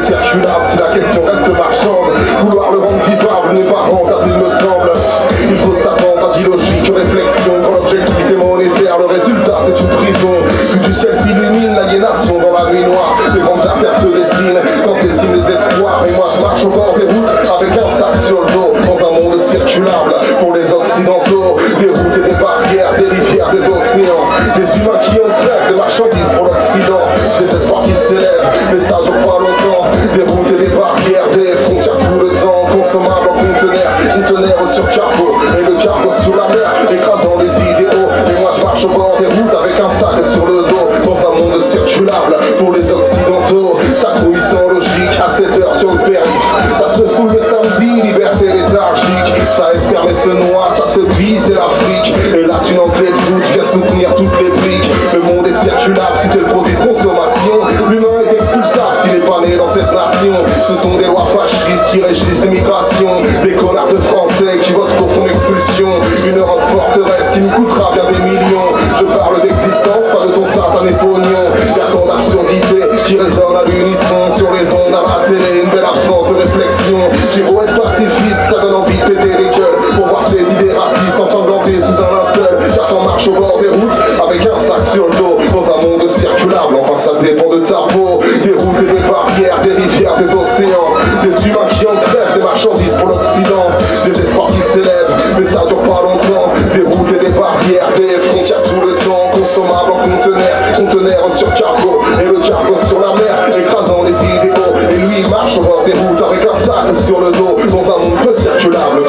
circulable si la question reste marchande. Vouloir le rendre vivable n'est pas rentable, il me semble. Il faut s'attendre à d'illogiques réflexions. Quand l'objectif est monétaire, le résultat c'est une prison. Plus du ciel s'illumine l'aliénation dans la nuit noire. Les grandes artères se dessinent quand se dessinent les espoirs. Et moi je marche au bord des routes avec un sac sur le dos. Dans un monde circulable pour les occidentaux. Des routes et des barrières, des rivières, des océans. Des humains qui en crèvent, des marchandises pour l'Occident. Des espoirs qui s'élèvent, mais ça dure pas longtemps. Des routes et des barrières, des frontières tout le temps. Consommables en conteneurs sur cargo. Et le cargo sur la mer, écrasant les idéaux. Et moi je marche au bord des routes avec un sac sur le dos. Dans un monde circulable pour les occidentaux. Ça grouille sans logique à 7h sur le périph'. Ça se saoule le samedi, liberté léthargique. Ça espère mais se noie, ça se brise, c'est l'Afrique. Et là tu n'en clé de voûte, viens soutenir toutes les briques. Le monde est circulable si t'es le produit de consommation. L'humain est expulsable s'il n'est pas né dans cette nation. Ce sont des lois fascistes qui régissent l'immigration. Des connards de Français qui votent pour ton expulsion. Une Europe forteresse qui nous coûtera bien des millions. Je parle d'existence, pas de ton satané pognon. Y'a tant d'absurdité qui résonne à l'unisson. Sur les ondes à la télé, une belle absence de réflexion. J'ai beau être pacifiste, ça donne envie de péter les gueules. Pour voir ces idées racistes ensanglantées sous un linceul. J'attends marche au bord des routes avec un sac sur le dos. Dans un monde circulable, enfin ça dépend de ta peau. Des routes et des barrières, des rivières, des océans. Des humains qui en crèvent, des marchandises pour l'Occident. Des espoirs qui s'élèvent, mais ça dure pas longtemps. Des routes et des barrières, des frontières tout le temps. Consommables en conteneurs sur cargo. Et le cargo sur la mer, écrasant les idéaux. Et lui il marche au bord des routes avec un sac sur le dos. Dans un monde peu circulable.